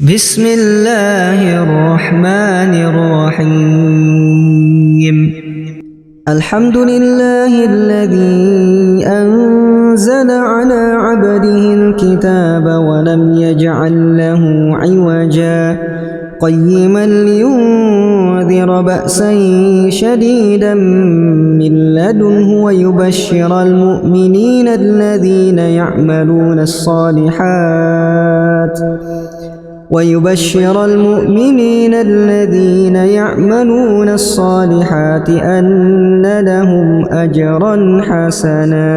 بسم الله الرحمن الرحيم الحمد لله الذي أنزل على عبده الكتاب ولم يجعل له عوجا قيما لينذر بأسا شديدا من لدنه ويبشر المؤمنين الذين يعملون الصالحات أن لهم أجرا حسنا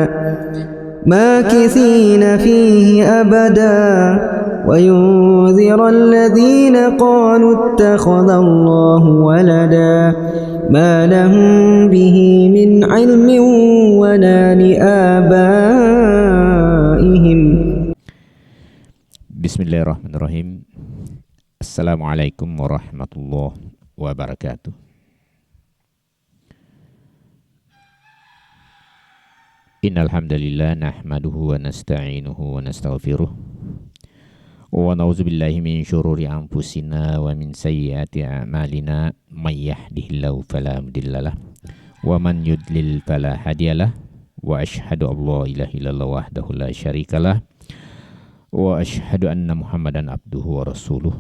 ماكثين فيه أبدا وينذر الذين قالوا اتخذ الله ولدا ما لهم به من علم ولا لآبائهم. Bismillahirrahmanirrahim. Assalamualaikum warahmatullahi wabarakatuh. Innal hamdalillah nahmaduhu wa nasta'inuhu wa nastaghfiruh wa na'udzubillahi min syururi anfusina wa min sayyiati a'malina may yahdihillahu fala mudhillalah wa man yudlil fala hadiyalah wa asyhadu an la ilaha illallah wahdahu la syarikalah wa asyhadu anna Muhammadan abduhu wa rasuluh.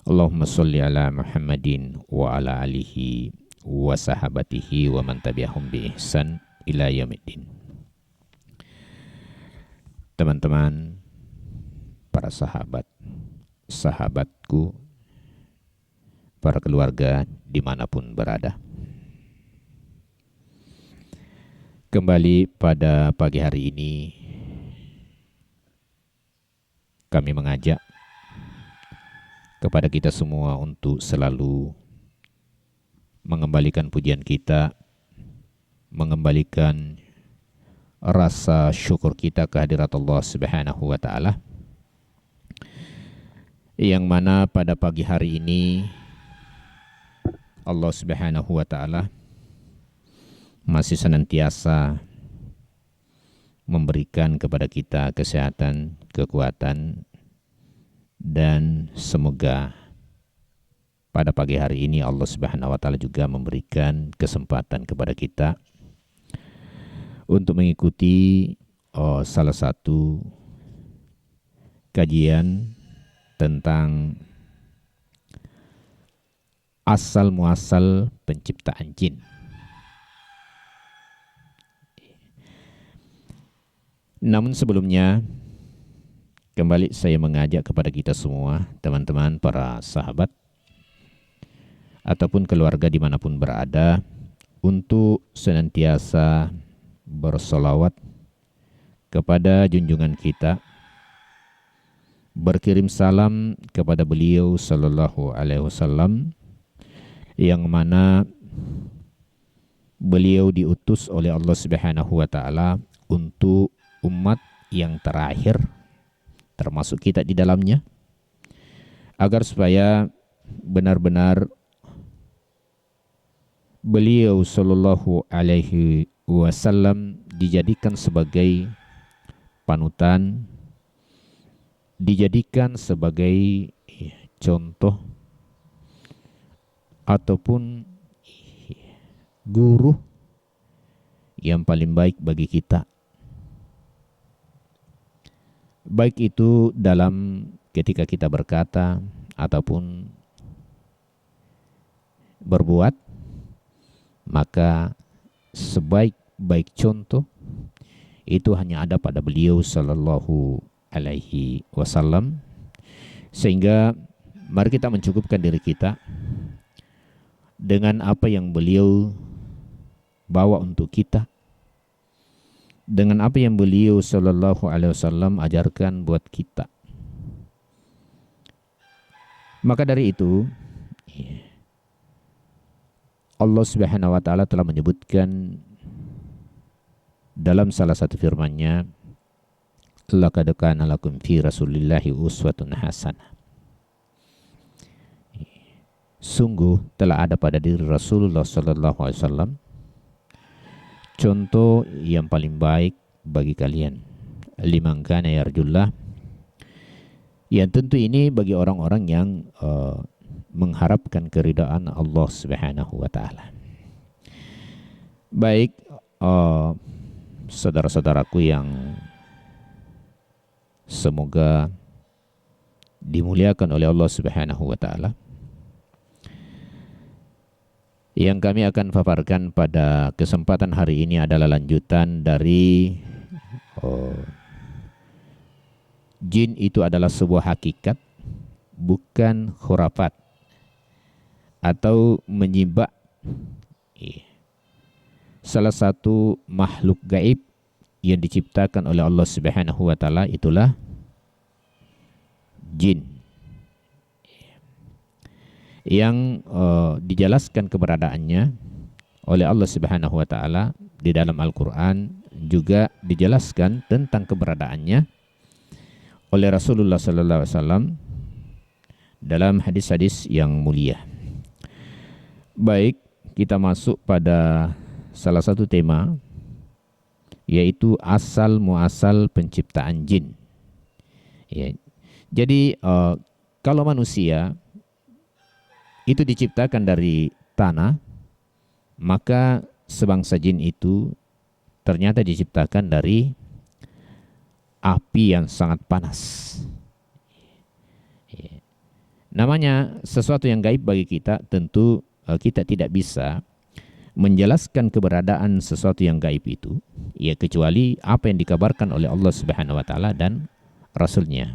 Allahumma sholli ala Muhammadin wa ala alihi wa sahabatihi wa man tabi'ahum bi ihsan ila yaumiddin. Teman-teman, para sahabat, sahabatku, para keluarga dimanapun berada, kembali pada pagi hari ini kami mengajak kepada kita semua untuk selalu mengembalikan pujian kita, mengembalikan rasa syukur kita kehadirat Allah Subhanahu wa Ta'ala, yang mana pada pagi hari ini Allah Subhanahu wa Ta'ala masih senantiasa memberikan kepada kita kesehatan, kekuatan, dan semoga pada pagi hari ini Allah Subhanahu wa Ta'ala juga memberikan kesempatan kepada kita untuk mengikuti salah satu kajian tentang asal muasal penciptaan jin. Namun sebelumnya, kembali saya mengajak kepada kita semua, teman-teman, para sahabat, ataupun keluarga dimanapun berada, untuk senantiasa bersolawat kepada junjungan kita, berkirim salam kepada beliau sallallahu alaihi wasallam, yang mana beliau diutus oleh Allah Subhanahu wa Ta'ala untuk umat yang terakhir, termasuk kita di dalamnya, agar supaya benar-benar beliau sallallahu alaihi wasallam dijadikan sebagai panutan, dijadikan sebagai contoh ataupun guru yang paling baik bagi kita, baik itu dalam ketika kita berkata ataupun berbuat. Maka sebaik-baik contoh itu hanya ada pada beliau sallallahu alaihi wasallam, sehingga mari kita mencukupkan diri kita dengan apa yang beliau bawa untuk kita, dengan apa yang beliau sallallahu alaihi wasallam ajarkan buat kita. Maka dari itu Allah Subhanahu wa Ta'ala telah menyebutkan dalam salah satu firman-Nya, laqad kana lakum fi Rasulillahi uswatun hasanah. Sungguh telah ada pada diri Rasulullah sallallahu alaihi wasallam contoh yang paling baik bagi kalian. Liman kana yarjullah, Ya tentu ini bagi orang-orang yang mengharapkan keridhaan Allah Subhanahu wa taala. Baik, saudara-saudaraku yang semoga dimuliakan oleh Allah Subhanahu wa taala. Yang kami akan paparkan pada kesempatan hari ini adalah lanjutan dari jin itu adalah sebuah hakikat, bukan khurafat atau menyibak. Salah satu makhluk gaib yang diciptakan oleh Allah Subhanahu wa taala itulah jin. Yang dijelaskan keberadaannya oleh Allah Subhanahu wa taala di dalam Al-Qur'an, juga dijelaskan tentang keberadaannya oleh Rasulullah sallallahu alaihi wasallam dalam hadis-hadis yang mulia. Baik, kita masuk pada salah satu tema, yaitu asal muasal penciptaan jin. Ya. Jadi kalau manusia itu diciptakan dari tanah, maka sebangsa jin itu ternyata diciptakan dari api yang sangat panas. Namanya sesuatu yang gaib bagi kita, tentu kita tidak bisa menjelaskan keberadaan sesuatu yang gaib itu, ya kecuali apa yang dikabarkan oleh Allah Subhanahu wa taala dan Rasulnya.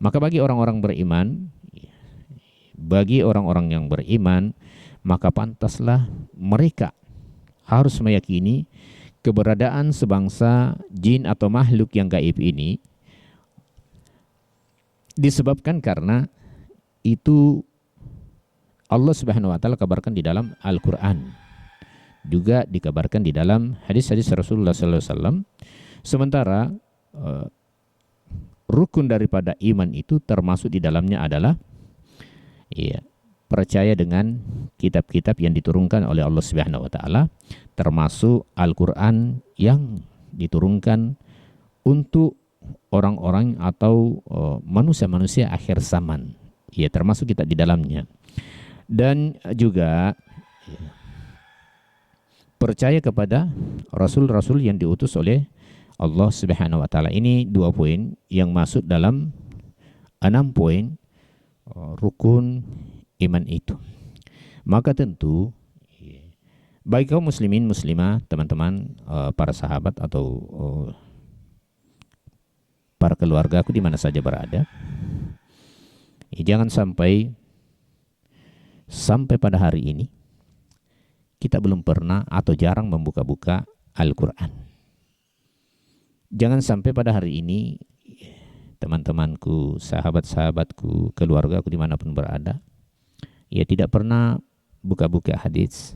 Maka bagi orang-orang yang beriman, maka pantaslah mereka harus meyakini keberadaan sebangsa jin atau makhluk yang gaib ini, disebabkan karena itu Allah Subhanahu wa taala kabarkan di dalam Al-Qur'an, juga dikabarkan di dalam hadis-hadis Rasulullah sallallahu alaihi wasallam. Sementara rukun daripada iman itu termasuk di dalamnya adalah percaya dengan kitab-kitab yang diturunkan oleh Allah Subhanahu wa taala, termasuk Al-Qur'an yang diturunkan untuk orang-orang atau manusia-manusia akhir zaman. Ya, termasuk kita di dalamnya. Dan juga percaya kepada rasul-rasul yang diutus oleh Allah Subhanahu wa taala. Ini 2 poin yang masuk dalam 6 poin rukun iman itu. Maka tentu bagi kaum muslimin muslimah, teman-teman, para sahabat atau para keluarga aku di mana saja berada, jangan sampai pada hari ini kita belum pernah atau jarang membuka-buka Al-Quran. Jangan sampai pada hari ini teman-temanku, sahabat-sahabatku, keluarga aku dimanapun berada, ya tidak pernah buka-buka hadis,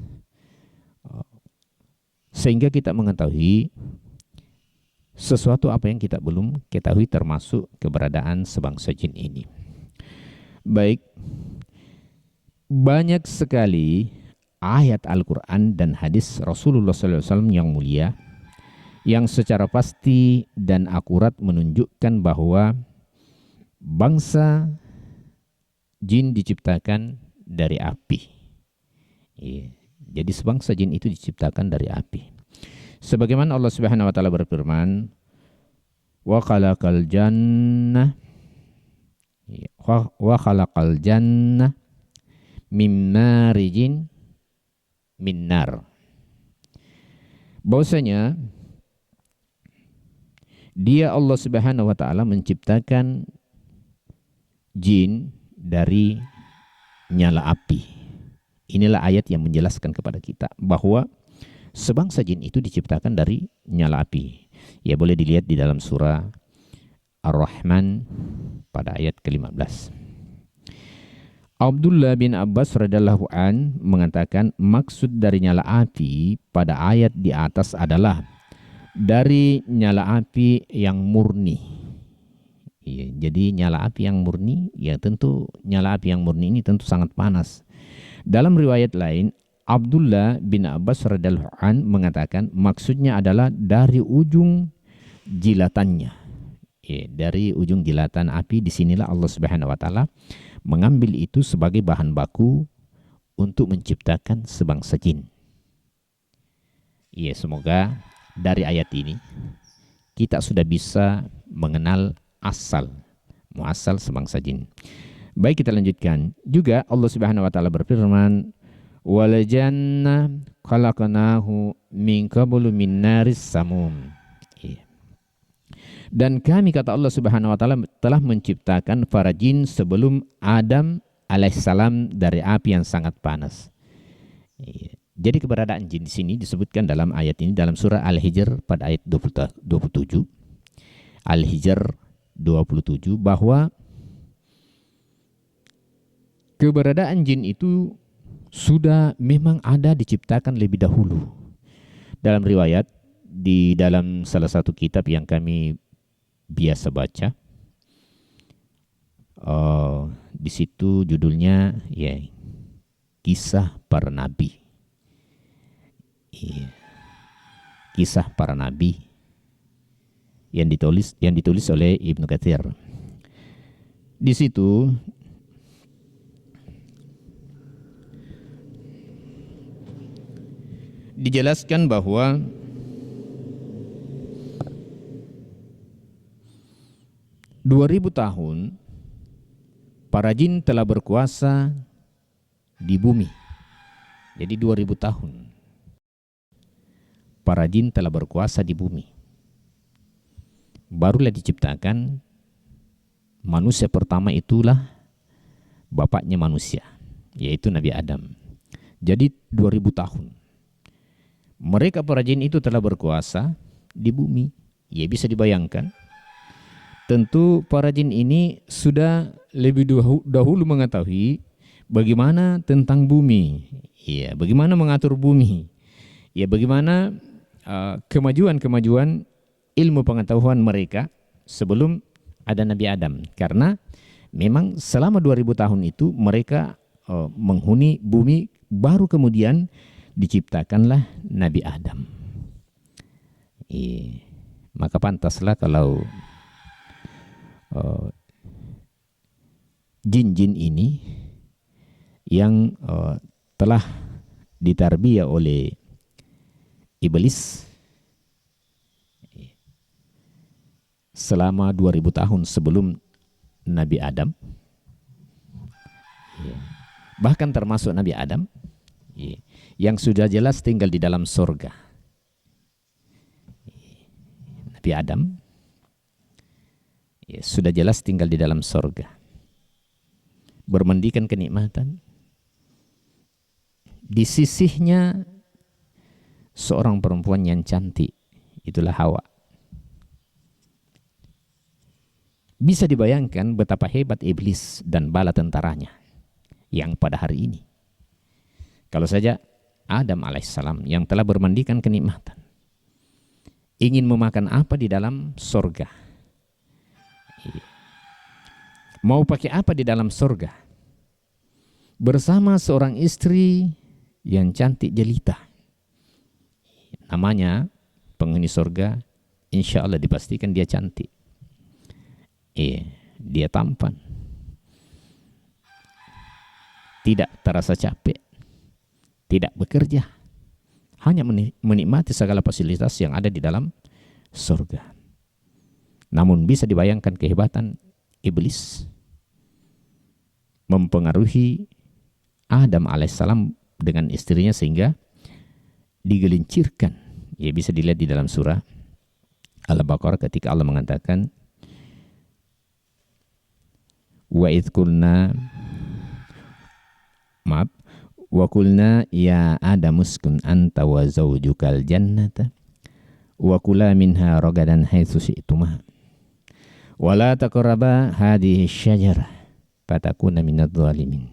sehingga kita mengetahui sesuatu apa yang kita belum ketahui, termasuk keberadaan sebangsa jin ini. Baik, banyak sekali ayat Al-Quran dan hadis Rasulullah SAW yang mulia yang secara pasti dan akurat menunjukkan bahwa bangsa jin diciptakan dari api. Jadi sebangsa jin itu diciptakan dari api. Sebagaimana Allah Subhanahu wa taala berfirman, "Wa khalaqal jannah min marijin min nar." Bahwasanya Dia Allah Subhanahu wa taala menciptakan jin dari nyala api. Inilah ayat yang menjelaskan kepada kita bahwa sebangsa jin itu diciptakan dari nyala api. Ya, boleh dilihat di dalam surah Ar-Rahman pada ayat ke-15. Abdullah bin Abbas radhiyallahu an mengatakan maksud dari nyala api pada ayat di atas adalah dari nyala api yang murni. Ya, jadi nyala api yang murni, ya tentu nyala api yang murni ini tentu sangat panas. Dalam riwayat lain, Abdullah bin Abbas radhiyallahu an mengatakan maksudnya adalah dari ujung jilatannya. dari ujung jilatan api. Disinilah Allah Subhanahu wa Ta'ala mengambil itu sebagai bahan baku untuk menciptakan sebangsa jin. Semoga dari ayat ini kita sudah bisa mengenal muasal sebangsa jin. Baik, kita lanjutkan. Juga Allah Subhanahu wa Ta'ala berfirman, "Wal janna khalaqnahu min qablu min naris samum." Dan kami, kata Allah Subhanahu wa Ta'ala, telah menciptakan para jin sebelum Adam alaihissalam dari api yang sangat panas. Jadi keberadaan jin di sini disebutkan dalam ayat ini dalam surah Al-Hijr pada ayat 27. Al-Hijr 27, bahwa keberadaan jin itu sudah memang ada, diciptakan lebih dahulu. Dalam riwayat di dalam salah satu kitab yang kami biasa baca, di situ judulnya Kisah Para Nabi. Kisah Para Nabi yang ditulis oleh Ibnu Katsir. Di situ dijelaskan bahwa "2000 tahun para jin telah berkuasa di bumi." Jadi 2000 tahun para jin telah berkuasa di bumi. Barulah diciptakan manusia pertama, itulah bapaknya manusia, yaitu Nabi Adam. Jadi 2000 tahun mereka para jin itu telah berkuasa di bumi. Bisa dibayangkan, tentu para jin ini sudah lebih dahulu mengetahui bagaimana tentang bumi, bagaimana mengatur bumi, bagaimana kemajuan ilmu pengetahuan mereka sebelum ada Nabi Adam. Karena memang selama 2000 tahun itu mereka menghuni bumi, baru kemudian diciptakanlah Nabi Adam. Maka pantaslah kalau jin-jin ini yang telah ditarbiyah oleh iblis selama 2000 tahun sebelum Nabi Adam, bahkan termasuk Nabi Adam yang sudah jelas tinggal di dalam surga. Nabi Adam sudah jelas tinggal di dalam surga, bermandikan kenikmatan. Di sisihnya seorang perempuan yang cantik, itulah Hawa. Bisa dibayangkan betapa hebat iblis dan bala tentaranya yang pada hari ini. Kalau saja Adam alaihissalam yang telah bermandikan kenikmatan ingin memakan apa di dalam surga, mau pakai apa di dalam surga, bersama seorang istri yang cantik jelita, namanya penghuni surga, insya Allah dipastikan dia cantik, dia tampan, tidak terasa capek, tidak bekerja, hanya menikmati segala fasilitas yang ada di dalam surga. Namun bisa dibayangkan kehebatan iblis mempengaruhi Adam alaihissalam dengan istrinya sehingga digelincirkan. Bisa dilihat di dalam surah Al-Baqarah ketika Allah mengatakan, wa qulna ya Adam uskun anta wa zawjukal jannata wa kula minha ragadan haitsu syi'tuma wa la taqraba hadhihi syajarah fatakuna minadh dhalimin.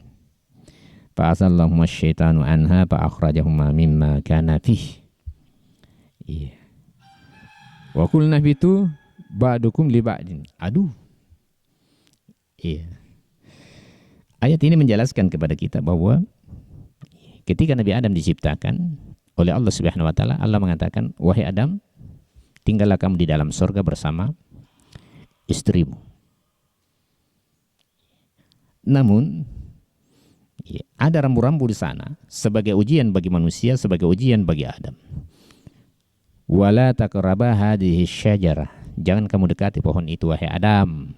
Fa'azallahuma syaitanu anha fa'akhrajahuma mimma kana fih. Wa qulna bitu ba'dukum li ba'din. Aduh. Ayat ini menjelaskan kepada kita bahwa ketika Nabi Adam diciptakan oleh Allah Subhanahu wa taala, Allah mengatakan, "Wahai Adam, tinggallah kamu di dalam surga bersama istrimu. Namun ada rambu-rambu di sana sebagai ujian bagi manusia, sebagai ujian bagi Adam. Wala taqraba hadhihi syajarah. Jangan kamu dekati pohon itu wahai Adam.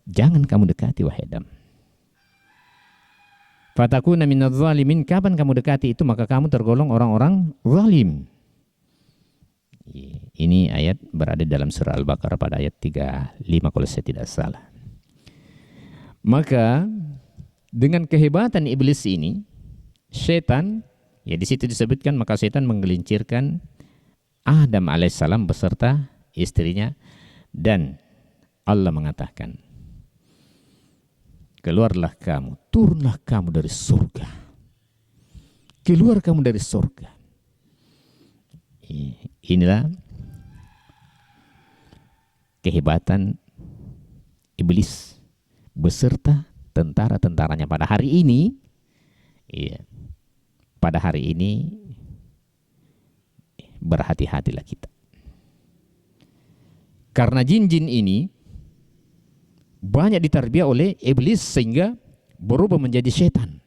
Jangan kamu dekati wahai Adam. Fatakuna minadh zalimin. Kapan kamu dekati itu maka kamu tergolong orang-orang zalim. Ini ayat berada dalam surah Al-Baqarah pada ayat 35 kalau saya tidak salah. Maka dengan kehebatan iblis ini, setan, ya di situ disebutkan maka setan menggelincirkan Adam alaihissalam beserta istrinya, dan Allah mengatakan, keluarlah kamu, turunlah kamu dari surga. Keluar kamu dari surga. Inilah kehebatan iblis beserta tentara-tentaranya pada hari ini. Pada hari ini berhati-hatilah kita. Karena jin-jin ini banyak ditarbiyah oleh iblis sehingga berubah menjadi setan.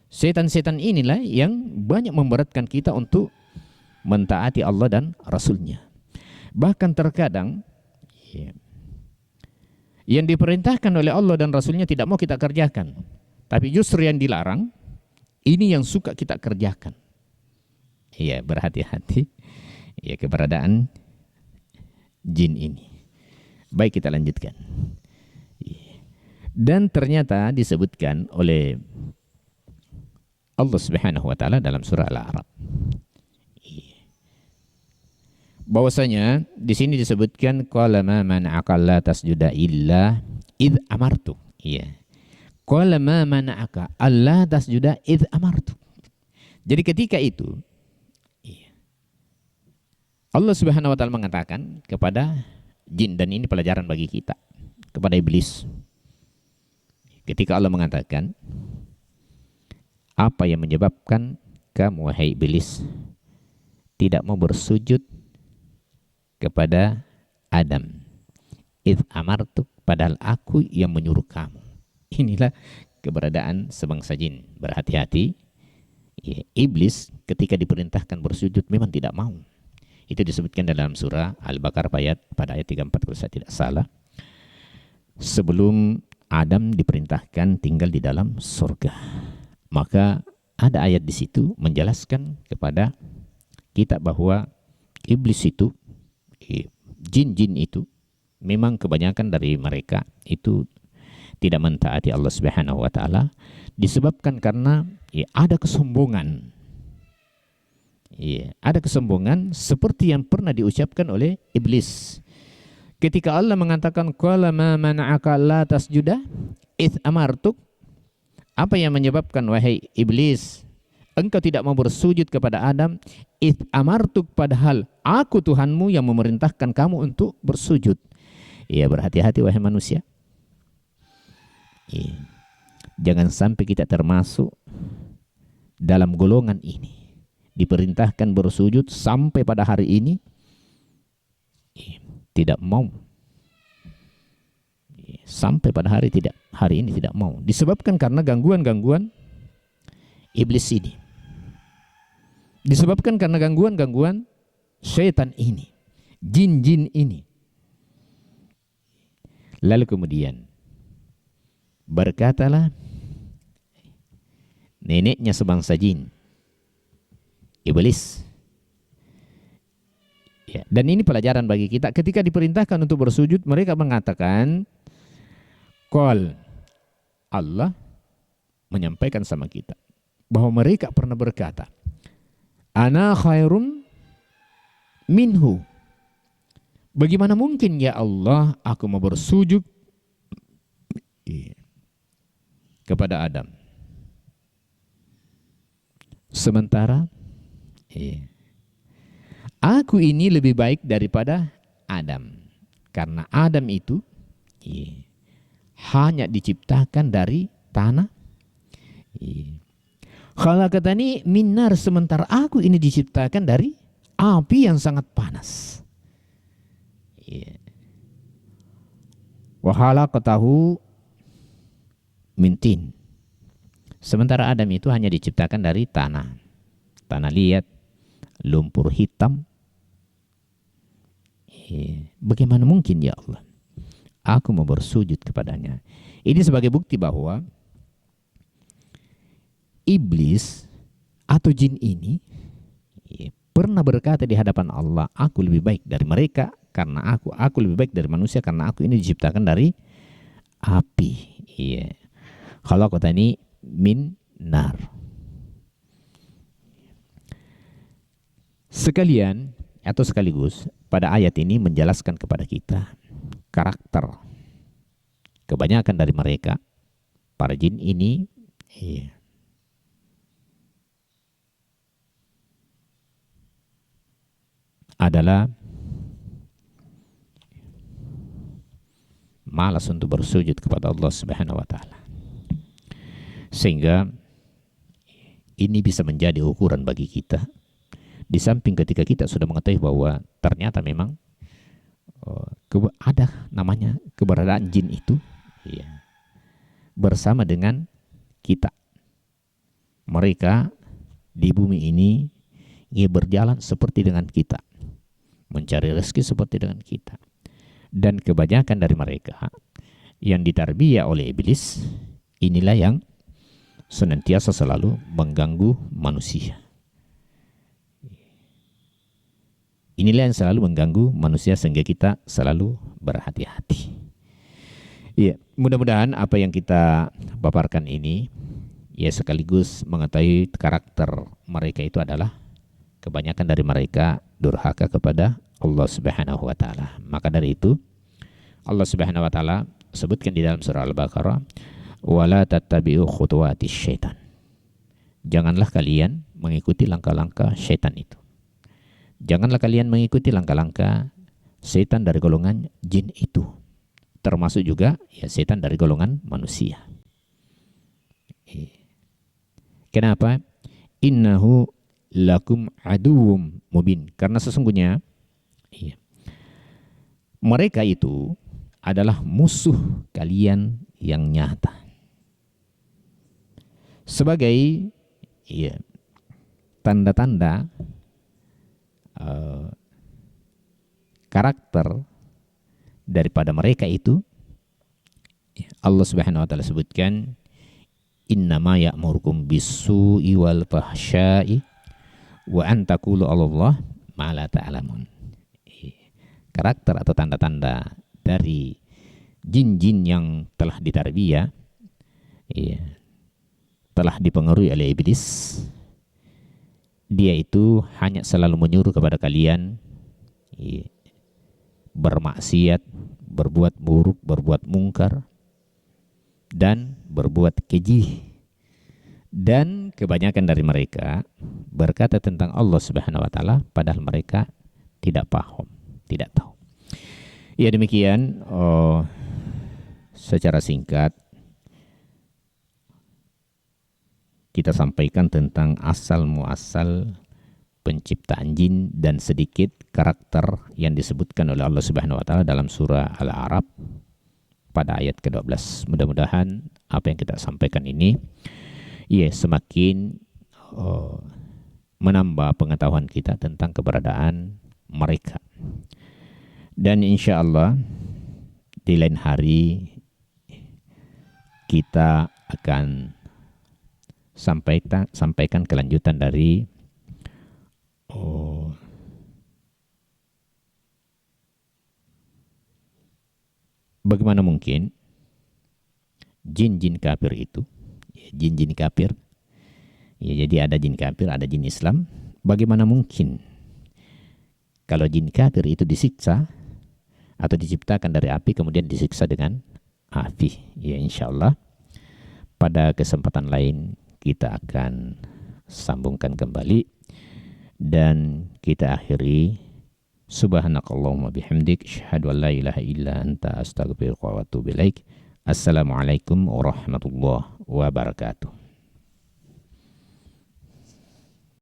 Setan-setan inilah yang banyak memberatkan kita untuk mentaati Allah dan Rasulnya. Bahkan terkadang yang diperintahkan oleh Allah dan Rasulnya tidak mau kita kerjakan, tapi justru yang dilarang ini yang suka kita kerjakan. Berhati-hati keberadaan jin ini. Baik, kita lanjutkan. Dan ternyata disebutkan oleh Allah Subhanahu wa taala dalam surah Al-A'raf bahwasanya di sini disebutkan qala ma mana'aka la tasjuda illa id amartu. Qala ma mana'aka alla tasjuda id amartu. Jadi ketika itu Allah Subhanahu wa taala mengatakan kepada jin, dan ini pelajaran bagi kita, kepada iblis. Ketika Allah mengatakan, apa yang menyebabkan kamu wahai iblis tidak mau bersujud kepada Adam? Idh amartuk, padahal aku yang menyuruh kamu. Inilah keberadaan sebangsa jin. Berhati-hati. Iblis ketika diperintahkan bersujud memang tidak mau. Itu disebutkan dalam surah Al-Baqarah pada ayat 34 kalau saya tidak salah. Sebelum Adam diperintahkan tinggal di dalam surga, maka ada ayat di situ menjelaskan kepada kita bahwa iblis itu, jin-jin itu, memang kebanyakan dari mereka itu tidak mentaati Allah Subhanahu wa taala disebabkan karena ada kesombongan. Ada kesombongan seperti yang pernah diucapkan oleh iblis. Ketika Allah mengatakan qala ma mana'aka la tasjuda id amartuk, apa yang menyebabkan wahai iblis engkau tidak mau bersujud kepada Adam? Id amartuk, padahal aku Tuhanmu yang memerintahkan kamu untuk bersujud. Berhati-hati wahai manusia. Jangan sampai kita termasuk dalam golongan ini, diperintahkan bersujud sampai pada hari ini tidak mau. Sampai pada hari ini tidak mau, disebabkan karena gangguan-gangguan iblis ini, disebabkan karena gangguan-gangguan syaitan ini, jin-jin ini. Lalu kemudian berkatalah neneknya sebangsa jin, iblis. Dan ini pelajaran bagi kita. Ketika diperintahkan untuk bersujud, mereka mengatakan, qal, Allah menyampaikan sama kita bahwa mereka pernah berkata, ana khairum minhu. Bagaimana mungkin ya Allah aku mau bersujud kepada Adam, sementara aku ini lebih baik daripada Adam. Karena Adam itu hanya diciptakan dari tanah. Khalaqatani min nar, sementara aku ini diciptakan dari api yang sangat panas. Ya. Wa khalaqtahu min tin. Sementara Adam itu hanya diciptakan dari tanah. Tanah liat, lumpur hitam. Bagaimana mungkin ya Allah aku mau bersujud kepadanya? Ini sebagai bukti bahwa iblis atau jin ini pernah berkata di hadapan Allah, aku lebih baik dari mereka karena aku lebih baik dari manusia karena aku ini diciptakan dari api. Iya. Kalau kata ini min nar. Sekalian atau sekaligus pada ayat ini menjelaskan kepada kita karakter kebanyakan dari mereka, para jin ini adalah malas untuk bersujud kepada Allah Subhanahu wa taala. Sehingga ini bisa menjadi ukuran bagi kita. Di samping ketika kita sudah mengetahui bahwa ternyata memang ada namanya keberadaan jin itu bersama dengan kita. Mereka di bumi ini berjalan seperti dengan kita, mencari rezeki seperti dengan kita. Dan kebanyakan dari mereka yang ditarbiyah oleh iblis inilah yang senantiasa selalu mengganggu manusia. Inilah yang selalu mengganggu manusia sehingga kita selalu berhati-hati. Ya, mudah-mudahan apa yang kita paparkan ini sekaligus mengetahui karakter mereka itu adalah kebanyakan dari mereka durhaka kepada Allah Subhanahu wa taala. Maka dari itu Allah Subhanahu wa taala sebutkan di dalam surah Al-Baqarah, wala tattabi'u khutuwatis syaitan. Janganlah kalian mengikuti langkah-langkah syaitan itu. Janganlah kalian mengikuti langkah-langkah setan dari golongan jin itu. Termasuk juga setan dari golongan manusia. Kenapa? Innahu lakum aduwwum mubin. Karena sesungguhnya mereka itu adalah musuh kalian yang nyata. Sebagai tanda-tanda karakter daripada mereka itu, Allah Subhanahu wa taala sebutkan, innama ya'murukum bis-su'i wal fahsya'i wa an taqulu 'alallahi ma la ta'lamun. Karakter atau tanda-tanda dari jin-jin yang telah ditarbiyah, telah dipengaruhi oleh iblis, dia itu hanya selalu menyuruh kepada kalian bermaksiat, berbuat buruk, berbuat mungkar, dan berbuat keji. Dan kebanyakan dari mereka berkata tentang Allah Subhanahu wa taala padahal mereka tidak paham, tidak tahu. Ya, demikian secara singkat kita sampaikan tentang asal muasal penciptaan jin dan sedikit karakter yang disebutkan oleh Allah Subhanahu wa taala dalam surah Al-A'raf pada ayat ke-12. Mudah-mudahan apa yang kita sampaikan ini semakin menambah pengetahuan kita tentang keberadaan mereka. Dan insya Allah di lain hari kita akan sampaikan kelanjutan dari bagaimana mungkin jin-jin kafir itu, jin-jin kafir, jadi ada jin kafir, ada jin Islam. Bagaimana mungkin kalau jin kafir itu disiksa atau diciptakan dari api kemudian disiksa dengan api? Ya, insya Allah pada kesempatan lain kita akan sambungkan kembali dan kita akhiri. Subhanakallahumma bihamdik asyhadu an la ilaha illa anta astaghfiruka wa atubu ilaik. Assalamualaikum warahmatullahi wabarakatuh.